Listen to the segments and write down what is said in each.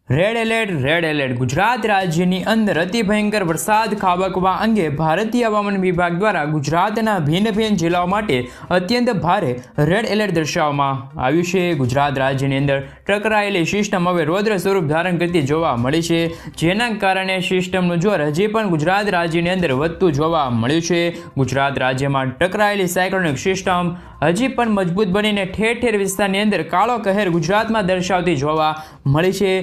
Red alert Gujarat રાજ્યની અંદર અતિ ભયંકર વરસાદ ખાબકવા અંગે ભારતીય હવામાન વિભાગ દ્વારા ગુજરાતના ભિન્ન જિલ્લાઓ માટે અત્યંત ભારે રેડ એલર્ટ દર્શાવવામાં આવ્યું છે। ગુજરાત રાજ્યની અંદર ટકરાયેલી સિસ્ટમ હવે રૌદ્ર સ્વરૂપ ધારણ કરતી જોવા મળી છે, જેના કારણે સિસ્ટમનું જોર હજી પણ ગુજરાત રાજ્યની અંદર વધતું જોવા મળ્યું છે। ગુજરાત રાજ્યમાં ટકરાયેલી સાયક્લોનિક સિસ્ટમ હજી પણ મજબૂત બનીને ઠેર વિસ્તારની અંદર કાળો કહેર ગુજરાતમાં દર્શાવતી જોવા મળી છે।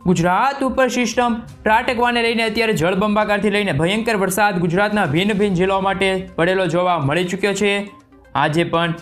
ગુજરાત ઉપર સિસ્ટમ ત્રાટકવાને લઈને અત્યારે જળબંબાકારથી લઈને ભયંકર વરસાદ ગુજરાતના ભિન્ન જિલ્લાઓ માટે પડેલો જોવા મળી ચૂક્યો છે। આજે પણ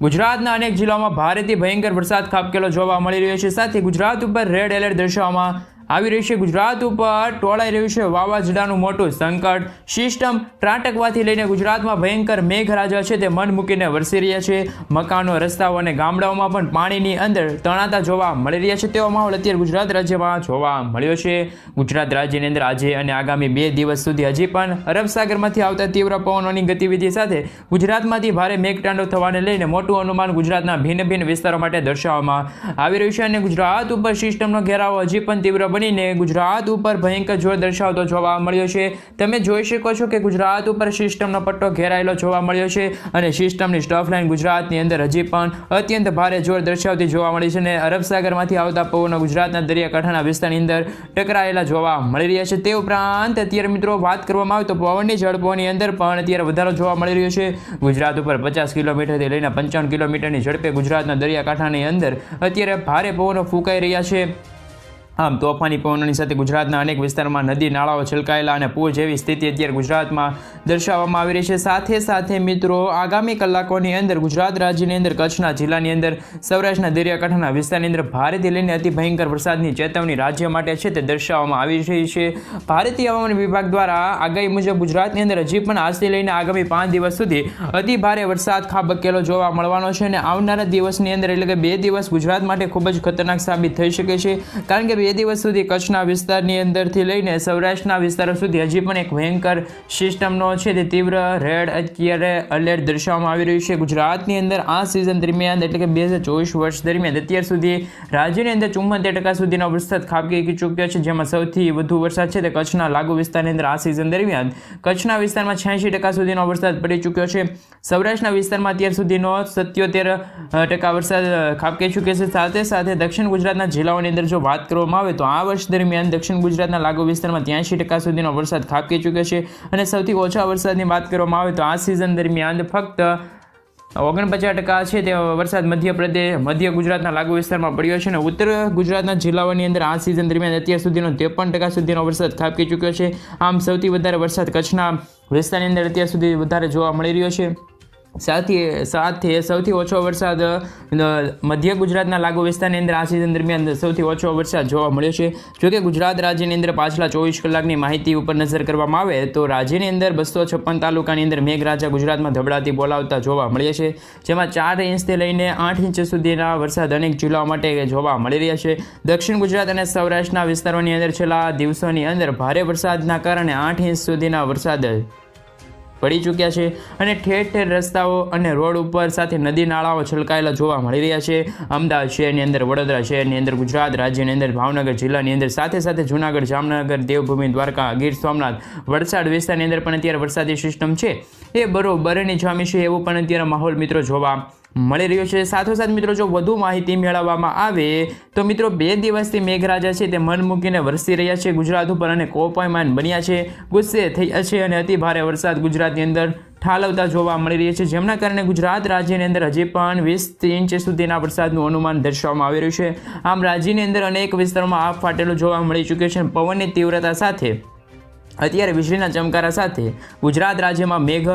ગુજરાતના અનેક જિલ્લાઓમાં ભારેથી ભયંકર વરસાદ ખાબકેલો જોવા મળી રહ્યો છે। સાથે ગુજરાત ઉપર રેડ એલર્ટ દર્શાવવામાં આવી રહ્યું છે। ગુજરાત ઉપર ટોળાઈ રહ્યું છે વાવાઝોડાનું મોટું સંકટ। સિસ્ટમ ત્રાટકવાથી લઈને ગુજરાતમાં ભયંકર મેઘરાજા છે તે મન મૂકીને વરસી રહ્યા છે। મકાનો, રસ્તાઓ અને ગામડાઓમાં પણ પાણીની અંદર તણાતા જોવા મળી રહ્યા છે। તેવો માહોલ અત્યારે ગુજરાત રાજ્યમાં જોવા મળ્યો છે। ગુજરાત રાજ્યની અંદર આજે અને આગામી 2 દિવસ સુધી હજી પણ અરબ સાગરમાંથી આવતા તીવ્ર પવનોની ગતિવિધિ સાથે ગુજરાતમાંથી ભારે મેઘતાંડવ થવાને લઈને મોટું અનુમાન ગુજરાતના ભિન્ન વિસ્તારો માટે દર્શાવવામાં આવી રહ્યું છે। અને ગુજરાત ઉપર સિસ્ટમનો ઘેરાવો હજી પણ તીવ્ર બનીને ગુજરાત ઉપર ભયંકર જોર દર્શાવતો જોવા મળ્યો છે। તમે જોઈ શકો છો કે ગુજરાત ઉપર સિસ્ટમનો પટ્ટો ઘેરાયેલો જોવા મળ્યો છે અને સિસ્ટમની સ્ટફ લાઇન ગુજરાતની અંદર હજી પણ અત્યંત ભારે જોર દર્શાવતી જોવા મળી છે। અને અરબ સાગરમાંથી આવતા પવનો ગુજરાતના દરિયાકાંઠાના વિસ્તારની અંદર ટકરાયેલા જોવા મળી રહ્યા છે। તે ઉપરાંત અત્યારે મિત્રો વાત કરવામાં આવે તો પવનની ઝડપોની અંદર પણ અત્યારે વધારો જોવા મળી રહ્યો છે। ગુજરાત ઉપર 50 કિલોમીટરથી લઈને 55 કિલોમીટરની ઝડપે ગુજરાતના દરિયાકાંઠાની અંદર અત્યારે ભારે પવનો ફૂંકાઈ રહ્યા છે। આમ તોફાની પવનોની સાથે ગુજરાતના અનેક વિસ્તારોમાં નદી નાળાઓ છલકાયેલા અને પૂર જેવી સ્થિતિ અત્યારે ગુજરાતમાં દર્શાવવામાં આવી રહી છે। સાથે મિત્રો આગામી કલાકોની અંદર ગુજરાત રાજ્યની અંદર કચ્છના જિલ્લાની અંદર સૌરાષ્ટ્રના દરિયાકાંઠાના વિસ્તારની અંદર ભારેથી લઈને અતિ ભયંકર વરસાદની ચેતવણી રાજ્ય માટે છે તે દર્શાવવામાં આવી રહી છે। ભારતીય હવામાન વિભાગ દ્વારા આગાહી મુજબ ગુજરાતની અંદર હજી પણ આજથી લઈને આગામી 5 દિવસ સુધી અતિ ભારે વરસાદ ખાબકેલો જોવા મળવાનો છે। અને આવનારા દિવસની અંદર એટલે કે 2 દિવસ ગુજરાત માટે ખૂબ જ ખતરનાક સાબિત થઈ શકે છે, કારણ કે 2 દિવસ સુધી કચ્છના વિસ્તારની અંદરથી લઈને સૌરાષ્ટ્રના વિસ્તારો સુધી હજી પણ એક ભયંકર સિસ્ટમનો છે તે તીવ્ર રેડ અત્યારે એલર્ટ દર્શાવવામાં આવી રહ્યું છે। ગુજરાતની અંદર આ સિઝન દરમિયાન એટલે કે 2024 વર્ષ દરમિયાન અત્યાર સુધી રાજ્યની અંદર 74% સુધીનો વરસાદ ખાબકી ચૂક્યો છે, જેમાં સૌથી વધુ વરસાદ છે તે કચ્છના લાગુ વિસ્તારની અંદર આ સિઝન દરમિયાન કચ્છના વિસ્તારમાં 86% સુધીનો વરસાદ પડી ચૂક્યો છે। સૌરાષ્ટ્રના વિસ્તારમાં અત્યાર સુધીનો 77% વરસાદ ખાબકી ચૂક્યો છે। સાથે દક્ષિણ ગુજરાતના જિલ્લાઓની અંદર જો વાત કરવામાં આવે તો આ વર્ષ દરમિયાન દક્ષિણ ગુજરાતના લાગુ વિસ્તારમાં 83% સુધીનો વરસાદ ખાબકી ચૂક્યો છે। અને સૌથી ઓછા વરસાદની વાત કરવામાં આવે તો આ સિઝન દરમિયાન ફક્ત 49% છે તે વરસાદ મધ્ય ગુજરાતના લાગુ વિસ્તારમાં પડ્યો છે। અને ઉત્તર ગુજરાતના જિલ્લાઓની અંદર આ સિઝન દરમિયાન અત્યાર સુધીનો 53% સુધીનો વરસાદ ખાબકી ચૂક્યો છે। આમ સૌથી વધારે વરસાદ કચ્છના વિસ્તારની અંદર અત્યાર સુધી વધારે જોવા મળી રહ્યો છે। સાથે સૌથી ઓછો વરસાદ મધ્ય ગુજરાતના લાગુ વિસ્તારની અંદર આ સિઝન દરમિયાન સૌથી ઓછો વરસાદ જોવા મળ્યો છે। જોકે ગુજરાત રાજ્યની અંદર પાછલા 24 કલાકની માહિતી ઉપર નજર કરવામાં આવે તો રાજ્યની અંદર 256 તાલુકાની અંદર મેઘરાજા ગુજરાતમાં ધબડાતી બોલાવતા જોવા મળ્યા છે, જેમાં 4 ઇંચથી લઈને 8 ઇંચ સુધીના વરસાદ અનેક જિલ્લાઓ માટે જોવા મળી રહ્યા છે। દક્ષિણ ગુજરાત અને સૌરાષ્ટ્રના વિસ્તારોની અંદર છેલ્લા દિવસોની અંદર ભારે વરસાદના કારણે 8 ઇંચ સુધીના વરસાદ પડી ચૂક્યા છે અને ઠેર રસ્તાઓ અને રોડ ઉપર સાથે નદી નાળાઓ છલકાયેલા જોવા મળી રહ્યા છે। અમદાવાદ શહેરની અંદર, વડોદરા શહેરની અંદર, ગુજરાત રાજ્યની અંદર, ભાવનગર જિલ્લાની અંદર, સાથે જૂનાગઢ, જામનગર, દેવભૂમિ, દ્વારકા, ગીર સોમનાથ, વલસાડ વિસ્તારની અંદર પણ અત્યારે વરસાદી સિસ્ટમ છે એ બરોબરની જામી છે એવું પણ અત્યારે માહોલ મિત્રો જોવા મળી રહ્યો છે। સાથોસાથ મિત્રો જો વધુ માહિતી મેળવવામાં આવે તો મિત્રો 2 દિવસથી મેઘરાજા છે તે મન મૂકીને વરસી રહ્યા છે ગુજરાત ઉપર અને કોપાયમાન બન્યા છે, ગુસ્સે થયા છે અને અતિ ભારે વરસાદ ગુજરાતની અંદર ઠાલવતા જોવા મળી રહ્યા છે, જેમના કારણે ગુજરાત રાજ્યની અંદર હજી પણ 20 ઇંચ સુધીના વરસાદનું અનુમાન દર્શાવવામાં આવી રહ્યું છે। આમ રાજ્યની અંદર અનેક વિસ્તારોમાં આગ ફાટેલો જોવા મળી ચૂક્યો છે। પવનની તીવ્રતા સાથે અત્યારે વીજળીના ચમકારા સાથે ગુજરાત રાજ્યમાં મેઘ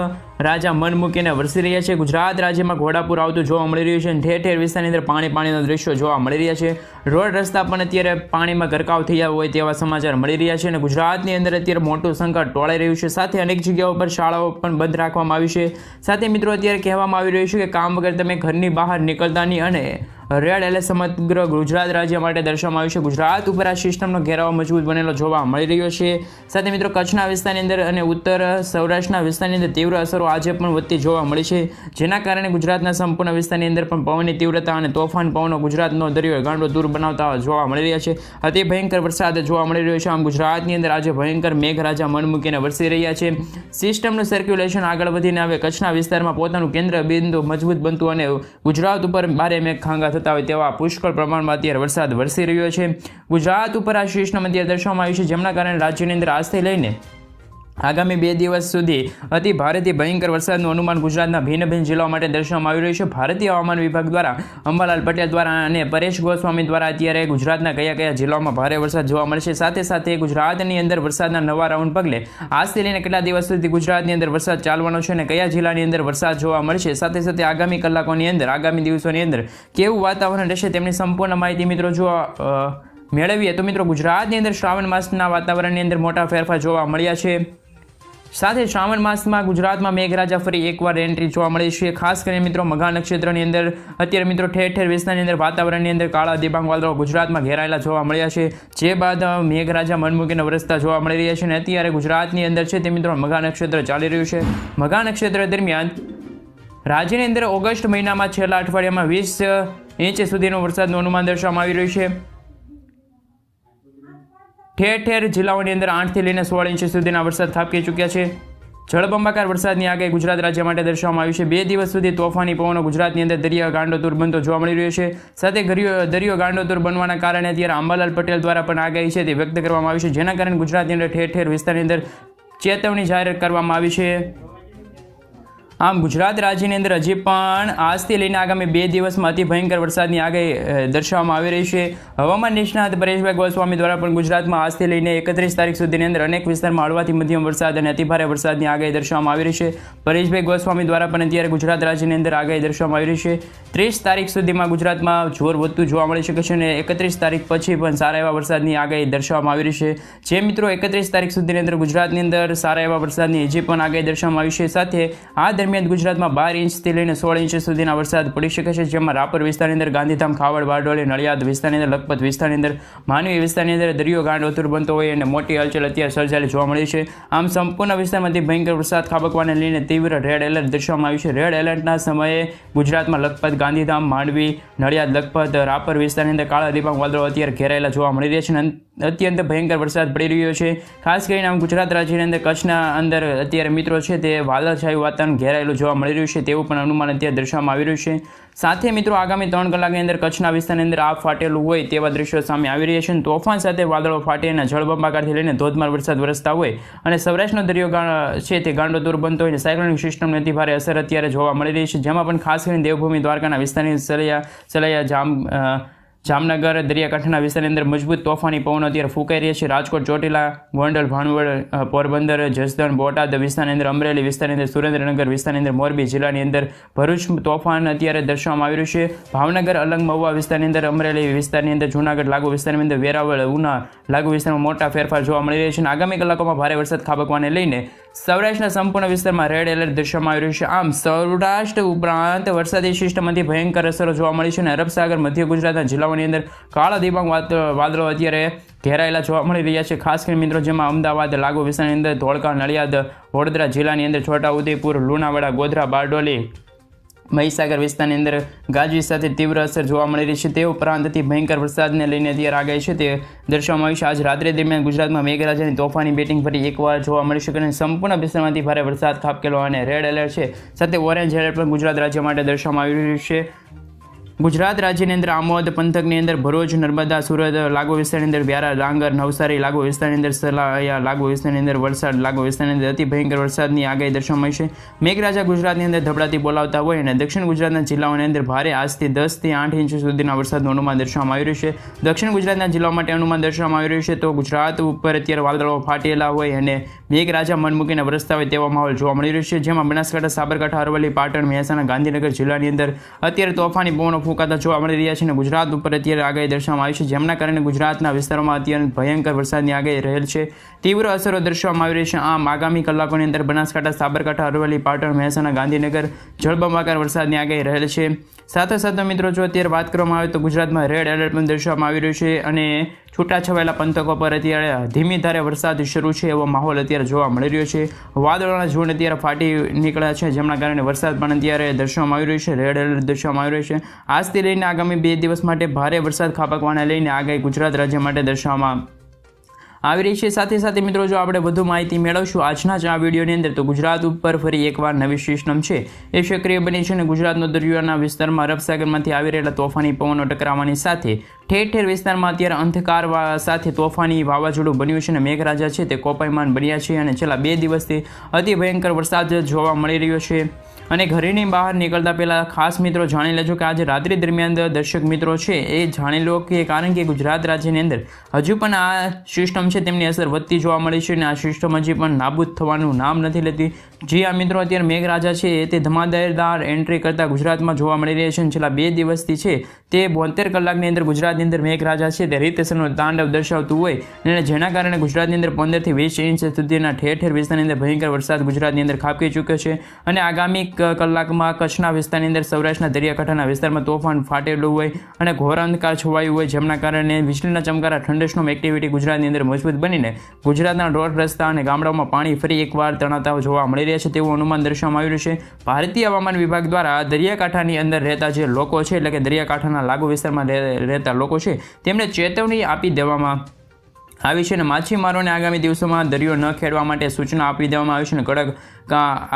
રાજા મન મૂકીને વરસી રહ્યા છે। ગુજરાત રાજ્યમાં ઘોડાપુર આવતું જોવા મળી રહ્યું છે। ઠેર વિસ્તારની અંદર પાણીના દ્રશ્યો જોવા મળી રહ્યા છે। રોડ રસ્તા પણ અત્યારે પાણીમાં ગરકાવ થયા હોય તેવા સમાચાર મળી રહ્યા છે। અને ગુજરાતની અંદર અત્યારે મોટું સંકટ ટોળાઈ રહ્યું છે। સાથે અનેક જગ્યાઓ પર શાળાઓ પણ બંધ રાખવામાં આવી છે। સાથે મિત્રો અત્યારે કહેવામાં આવી રહ્યું છે કે કામ વગર તમે ઘરની બહાર નીકળતા નહીં અને રેડ એલર્ટ સમગ્ર ગુજરાત રાજ્ય માટે દર્શાવવામાં આવ્યું છે. ગુજરાત ઉપર આ સિસ્ટમનો ઘેરાવો મજબૂત બનેલો જોવા મળી રહ્યો છે. સાથે મિત્રો કચ્છના વિસ્તારની અંદર અને ઉત્તર સૌરાષ્ટ્રના વિસ્તારની અંદર તીવ્ર અસરો આજે પણ વધતી જોવા મળી છે, જેના કારણે ગુજરાતના સંપૂર્ણ વિસ્તારની અંદર પણ પવનની તીવ્રતા અને તોફાન પવનો ગુજરાતનો દરિયો ગાંડો દૂર બનાવતા જોવા મળી રહ્યા છે. અતિ ભયંકર વરસાદ જોવા મળી રહ્યો છે. આમ ગુજરાતની અંદર આજે ભયંકર મેઘરાજા મન મૂકીને વરસી રહ્યા છે. સિસ્ટમનું સર્ક્યુલેશન આગળ વધીને હવે કચ્છના વિસ્તારમાં પોતાનું કેન્દ્ર બિંદુ મજબૂત બનતું અને ગુજરાત ઉપર ભારે મેઘ ખાંગા થતા હોય તેવા પુષ્કળ પ્રમાણમાં અત્યારે વરસાદ વરસી રહ્યો છે. ગુજરાત ઉપર આ સિસ્ટમ અત્યારે દર્શાવવામાં આવ્યું છે, જેમના કારણે રાજ્યની અંદર આજથી લઈને આગામી 2 દિવસ સુધી અતિ ભારેથી ભયંકર વરસાદનું અનુમાન ગુજરાતના ભિન્ન ભિન્ન જિલ્લાઓ માટે દર્શાવવામાં આવી રહ્યું છે. ભારતીય હવામાન વિભાગ દ્વારા અંબાલાલ પટેલ દ્વારા અને પરેશ ગોસ્વામી દ્વારા અત્યારે ગુજરાતના કયા જિલ્લાઓમાં ભારે વરસાદ જોવા મળશે, સાથે ગુજરાતની અંદર વરસાદના નવા રાઉન્ડ પગલે આજથી લઈને કેટલા દિવસ સુધી ગુજરાતની અંદર વરસાદ ચાલવાનો છે અને કયા જિલ્લાની અંદર વરસાદ જોવા મળશે, સાથે આગામી કલાકોની અંદર આગામી દિવસોની અંદર કેવું વાતાવરણ રહેશે તેમની સંપૂર્ણ માહિતી મિત્રો જો મેળવીએ તો મિત્રો ગુજરાતની અંદર શ્રાવણ માસના વાતાવરણની અંદર મોટા ફેરફાર જોવા મળ્યા છે. સાથે શ્રાવણ માસમાં ગુજરાતમાં મેઘરાજા ફરી એકવાર એન્ટ્રી જોવા મળી છે. ખાસ કરીને મિત્રો મઘા નક્ષત્રની અંદર અત્યારે મિત્રો ઠેર વિસ્તારની અંદર વાતાવરણની અંદર કાળા દિબાંગ વાદળો ગુજરાતમાં ઘેરાયેલા જોવા મળ્યા છે, જે બાદ મેઘરાજા મન મૂકીને વરસતા જોવા મળી રહ્યા છે અને અત્યારે ગુજરાતની અંદર છે તે મિત્રો મઘા નક્ષત્ર ચાલી રહ્યું છે. મઘા નક્ષત્ર દરમિયાન રાજ્યની અંદર ઓગસ્ટ મહિનામાં છેલ્લા અઠવાડિયામાં 20 ઇંચ સુધીનો વરસાદનું અનુમાન દર્શાવવામાં આવી રહ્યું છે. ઠેર જિલ્લાઓની અંદર 8 થી લઈને 16 ઇંચ સુધીના વરસાદ ખાબકી ચૂક્યા છે. જળબંબાકાર વરસાદની આગાહી ગુજરાત રાજ્ય માટે દર્શાવવામાં આવી છે. 2 દિવસ સુધી તોફાની પવનો ગુજરાતની અંદર દરિયા ગાંડોતુર બનતો જોવા મળી રહ્યો છે. સાથે દરિયો ગાંડોતુર બનવાના કારણે અત્યારે અંબાલાલ પટેલ દ્વારા પણ આગાહી છે તે વ્યક્ત કરવામાં આવી છે, જેના કારણે ગુજરાતની અંદર ઠેર વિસ્તારની અંદર ચેતવણી જાહેર કરવામાં આવી છે. આમ ગુજરાત રાજ્યની અંદર હજી પણ આજથી લઈને આગામી 2 દિવસમાં અતિ ભયંકર વરસાદની આગાહી દર્શાવવામાં આવી રહી છે. હવામાન નિષ્ણાત પરેશભાઈ ગોસ્વામી દ્વારા પણ ગુજરાતમાં આજથી લઈને 31 તારીખ સુધીની અંદર અનેક વિસ્તારમાં હળવાથી મધ્યમ વરસાદ અને અતિભારે વરસાદની આગાહી દર્શાવવામાં આવી રહી છે. પરેશભાઈ ગોસ્વામી દ્વારા પણ અત્યારે ગુજરાત રાજ્યની અંદર આગાહી દર્શાવવામાં આવી રહી છે. 30 તારીખ સુધીમાં ગુજરાતમાં જોર વધતું જોવા મળી શકે છે અને 31 તારીખ પછી પણ સારા એવા વરસાદની આગાહી દર્શાવવામાં આવી રહી છે. જે મિત્રો 31 તારીખ સુધીની અંદર ગુજરાતની અંદર સારા એવા વરસાદની હજી પણ આગાહી દર્શાવવામાં આવી છે. સાથે આ દરમિયાન ગુજરાતમાં 12 ઇંચથી લઈને 16 ઇંચ સુધીના વરસાદ પડી શકે છે, જેમાં રાપર વિસ્તારની અંદર ગાંધીધામ, ખાવડ, બારડોલી, નડિયાદ વિસ્તારની અંદર, લખપત વિસ્તારની અંદર, માંડવી વિસ્તારની અંદર દરિયો ગાંડોતુર બનતો હોય અને મોટી હલચલ અત્યારે સર્જાયેલી જોવા મળી છે. આમ સંપૂર્ણ વિસ્તારમાંથી ભયંકર વરસાદ ખાબકવાને લઈને તીવ્ર રેડ એલર્ટ દર્શાવવામાં આવ્યું છે. રેડ એલર્ટના સમયે ગુજરાતમાં લખપત, ગાંધીધામ, માંડવી, નડિયાદ, લખપત, રાપર વિસ્તારની અંદર કાળા દિબાંગ વાદળો અત્યારે ઘેરાયેલા જોવા મળી રહ્યા છે અને અત્યંત ભયંકર વરસાદ પડી રહ્યો છે. ખાસ કરીને આમ ગુજરાત રાજ્યની અંદર કચ્છના અંદર અત્યારે મિત્રો છે તે વાદળછાયું વાતાવરણ ઘેરાયેલું જોવા મળી રહ્યું છે તેવું પણ અનુમાન અત્યારે દર્શાવવામાં આવી રહ્યું છે. સાથે મિત્રો આગામી 3 કલાકની અંદર કચ્છના વિસ્તારની અંદર આગ ફાટેલું હોય તેવા દ્રશ્યો સામે આવી રહ્યા છે. તોફાન સાથે વાદળો ફાટી અને જળબંબાકારથી લઈને ધોધમાર વરસાદ વરસતા હોય અને સૌરાષ્ટ્રનો દરિયો છે તે ગાંડોતુર બનતો હોય અને સાયક્લોનિક સિસ્ટમની અતિભારે અસર અત્યારે જોવા મળી રહી છે, જેમાં પણ ખાસ કરીને દેવભૂમિ દ્વારકાના વિસ્તારની સલૈયા, જામનગર દરિયાકાંઠાના વિસ્તારની અંદર મજબૂત તોફાની પવનો અત્યારે ફૂંકાઈ રહ્યા છે. રાજકોટ, ચોટીલા, ગોંડલ, ભાણવડ, પોરબંદર, જસદણ, બોટાદ વિસ્તારની અંદર, અમરેલી વિસ્તારની અંદર, સુરેન્દ્રનગર વિસ્તારની અંદર, મોરબી જિલ્લાની અંદર ભરૂચ તોફાન અત્યારે દર્શાવવામાં આવી રહ્યું છે. ભાવનગર, અલંગ, મહુવા વિસ્તારની અંદર, અમરેલી વિસ્તારની અંદર, જૂનાગઢ લાગુ વિસ્તારની અંદર, વેરાવળ, ઉના લાગુ વિસ્તારમાં મોટા ફેરફાર જોવા મળી રહ્યા છે અને આગામી કલાકોમાં ભારે વરસાદ ખાબકવાને લઈને સૌરાષ્ટ્રના સંપૂર્ણ વિસ્તારમાં રેડ એલર્ટ દર્શાવવામાં આવી રહ્યું છે. આમ સૌરાષ્ટ્ર ઉપરાંત વરસાદી સિસ્ટમમાંથી ભયંકર અસરો જોવા મળી છે અને અરબ સાગર, મધ્ય ગુજરાતના જિલ્લાઓની અંદર કાળા દિબાંગ વાદળો અત્યારે ઘેરાયેલા જોવા મળી રહ્યા છે. ખાસ કરીને મિત્રો જેમાં અમદાવાદ લાગુ વિસ્તારની અંદર, ધોળકા, નડિયાદ, વડોદરા જિલ્લાની અંદર, છોટાઉદેપુર, લુણાવાડા, ગોધરા, બારડોલી, મહીસાગર વિસ્તારની અંદર ગાજવીજ સાથે તીવ્ર અસર જોવા મળી રહી છે. તે ઉપરાંત અતિ ભયંકર વરસાદને લઈને અત્યારે આગાહી છે તે દર્શાવવામાં આવી છે. આજ રાત્રે દરમિયાન ગુજરાતમાં મેઘરાજાની તોફાની બેટિંગ ફરી એકવાર જોવા મળી શકે અને સંપૂર્ણ વિસ્તારમાંથી ભારે વરસાદ ખાબકેલો અને રેડ એલર્ટ છે સાથે ઓરેન્જ એલર્ટ પણ ગુજરાત રાજ્ય માટે દર્શાવવામાં આવી રહ્યું છે. ગુજરાત રાજ્યની અંદર આમોદ પંથકની અંદર, ભરૂચ, નર્મદા, સુરત લાગુ વિસ્તારની અંદર, વ્યારા, ડાંગર, નવસારી લાગુ વિસ્તારની અંદર, સલાયા લાગુ વિસ્તારની અંદર, વલસાડ લાગુ વિસ્તારની અંદર અતિ ભયંકર વરસાદની આગાહી દર્શાવવામાં આવી છે. મેઘરાજા ગુજરાતની અંદર ધબડાતી બોલાવતા હોય અને દક્ષિણ ગુજરાતના જિલ્લાઓની અંદર ભારે આજથી 10 થી 8 ઇંચ સુધીના વરસાદનું અનુમાન દર્શાવવામાં આવી રહ્યું છે. દક્ષિણ ગુજરાતના જિલ્લાઓ માટે અનુમાન દર્શાવવામાં આવી રહ્યું છે. તો ગુજરાત ઉપર અત્યારે વાદળો ફાટેલા હોય અને મેઘરાજા મન મૂકીને વરસતા હોય તેવો માહોલ જોવા મળી રહ્યો છે, જેમાં બનાસકાંઠા, સાબરકાંઠા, અરવલ્લી, પાટણ, મહેસાણા, ગાંધીનગર જિલ્લાની અંદર અત્યારે તોફાની પવનો ફૂંકાતા જોવા મળી રહ્યા છે અને ગુજરાત ઉપર અત્યારે આગાહી દર્શાવવામાં આવી છે, જેમના કારણે ગુજરાતના વિસ્તારોમાં અત્યારે ભયંકર વરસાદની આગાહી રહેલ છે. તીવ્ર અસરો દર્શાવવામાં આવી રહી છે. આમ આગામી કલાકોની અંદર બનાસકાંઠા, સાબરકાંઠા, અરવલ્લી, પાટણ, મહેસાણા, ગાંધીનગર જળબંબાકાર વરસાદની આગાહી રહેલ છે. સાથે સાથે મિત્રો જો અત્યારે વાત કરવામાં આવે તો ગુજરાતમાં રેડ એલર્ટ પણ દર્શાવવામાં આવી રહ્યું છે અને છૂટાછવાયેલા પંથકો પર અત્યારે ધીમી ધારે વરસાદ શરૂ છે એવો માહોલ અત્યારે જોવા મળી રહ્યો છે. વાદળોના ઝુંડ અત્યારે ફાટી નીકળ્યા છે, જેમના કારણે વરસાદ પણ અત્યારે દર્શાવવામાં આવી રહ્યો છે. રેડ એલર્ટ દર્શાવવામાં આવી રહ્યો છે. આજથી લઈને આગામી 2 દિવસ માટે ભારે વરસાદ ખાબકવાને લઈને આગાહી ગુજરાત રાજ્ય માટે દર્શાવવામાં આવી રહી છે. સાથે સાથે મિત્રો જો આપણે વધુ માહિતી મેળવશું આજના જ આ વિડીયોની અંદર તો ગુજરાત ઉપર ફરી એકવાર નવી સિસ્ટમ છે એ સક્રિય બની છે અને ગુજરાતનો દરિયાના વિસ્તારમાં અરબ સાગરમાંથી આવી રહેલા તોફાની પવનો ટકરાવવાની સાથે ઠેર ઠેર વિસ્તારમાં અત્યારે અંધકાર સાથે તોફાની વાવાઝોડું બન્યું છે અને મેઘરાજા છે તે કોપાયમાન બન્યા છે અને છેલ્લા 2 દિવસથી અતિ ભયંકર વરસાદ જોવા મળી રહ્યો છે. અને ઘરેની બહાર નીકળતા પહેલાં ખાસ મિત્રો જાણી લેજો કે આજે રાત્રિ દરમિયાન દર્શક મિત્રો છે એ જાણી લો કે કારણ કે ગુજરાત રાજ્યની અંદર હજુ પણ આ સિસ્ટમ છે તેમની અસર વધતી જોવા મળી છે અને આ સિસ્ટમ હજી પણ નાબૂદ થવાનું નામ નથી લેતી. જી આ મિત્રો અત્યારે મેઘરાજા છે તે ધમાકેદાર એન્ટ્રી કરતા ગુજરાતમાં જોવા મળી રહ્યા છે અને છેલ્લા 2 દિવસથી છે તે 72 કલાકની અંદર ગુજરાતની અંદર મેઘરાજા છે તે રીતસરનું તાંડવ દર્શાવતું હોય અને જેના કારણે ગુજરાતની અંદર 15 થી 20 ઇંચ સુધીના ઠેર ઠેર વિસ્તારની અંદર ભયંકર વરસાદ ગુજરાતની અંદર ખાબકી ચૂક્યો છે અને આગામી કલાકમાં કચ્છના વિસ્તારની અંદર સૌરાષ્ટ્રના દરિયાકાંઠાના વિસ્તારમાં તોફાન ફાટેલું હોય અને ઘોર અંધકાર છવાયું હોય, જેમના કારણે વીજળીના ચમકારા ઠંડસ્ટોમ એક્ટિવિટી ગુજરાતની અંદર મજબૂત બનીને ગુજરાતના રોડ રસ્તા અને ગામડાઓમાં પાણી ફરી એકવાર તણાતા જોવા મળી રહ્યા છે તેવું અનુમાન દર્શાવવામાં આવ્યું છે. ભારતીય હવામાન વિભાગ દ્વારા દરિયાકાંઠાની અંદર રહેતા જે લોકો છે એટલે કે દરિયાકાંઠાના લાગુ વિસ્તારમાં રહેતા લોકો છે તેમને ચેતવણી આપી દેવામાં આવી છે અને માછીમારોને આગામી દિવસોમાં દરિયો ન ખેડવા માટે સૂચના આપી દેવામાં આવી છે અને કડક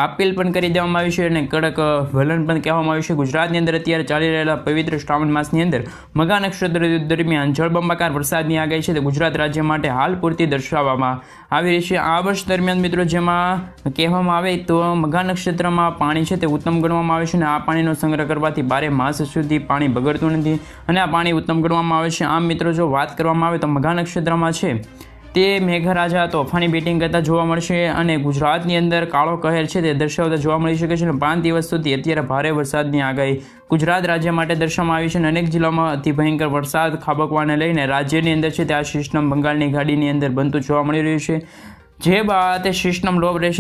અપીલ પણ કરી દેવામાં આવી છે અને કડક વલણ પણ કહેવામાં આવ્યું છે. ગુજરાતની અંદર અત્યારે ચાલી રહેલા પવિત્ર શ્રાવણ માસની અંદર મઘા નક્ષત્ર દરમિયાન જળબંબાકાર વરસાદની આગાહી છે તે ગુજરાત રાજ્ય માટે હાલ પૂરતી દર્શાવવામાં આવી રહી છે. આ વર્ષ દરમિયાન મિત્રો જેમાં કહેવામાં આવે તો મઘા નક્ષત્રમાં પાણી છે તે ઉત્તમ ગણવામાં આવે છે અને આ પાણીનો સંગ્રહ કરવાથી 12 માસ સુધી પાણી બગડતું નથી અને આ પાણી ઉત્તમ ગણવામાં આવે છે. આમ મિત્રો જો વાત કરવામાં આવે તો મઘા નક્ષત્રમાં છે તે મેઘરાજા તોફાની બેટિંગ કરતા જોવા મળશે અને ગુજરાતની અંદર કાળો કહેર છે તે દર્શાવતા જોવા મળી શકે છે અને 5 દિવસ સુધી અત્યારે ભારે વરસાદની આગાહી ગુજરાત રાજ્ય માટે દર્શાવવામાં આવી છે અને અનેક જિલ્લામાં અતિ ભયંકર વરસાદ ખાબકવાને લઈને રાજ્યની અંદર છે તે આ સિસ્ટમ બંગાળની ખાડીની અંદર બનતું જોવા મળી રહ્યું છે. જે બાદ સિસ્ટમ લો રહેશે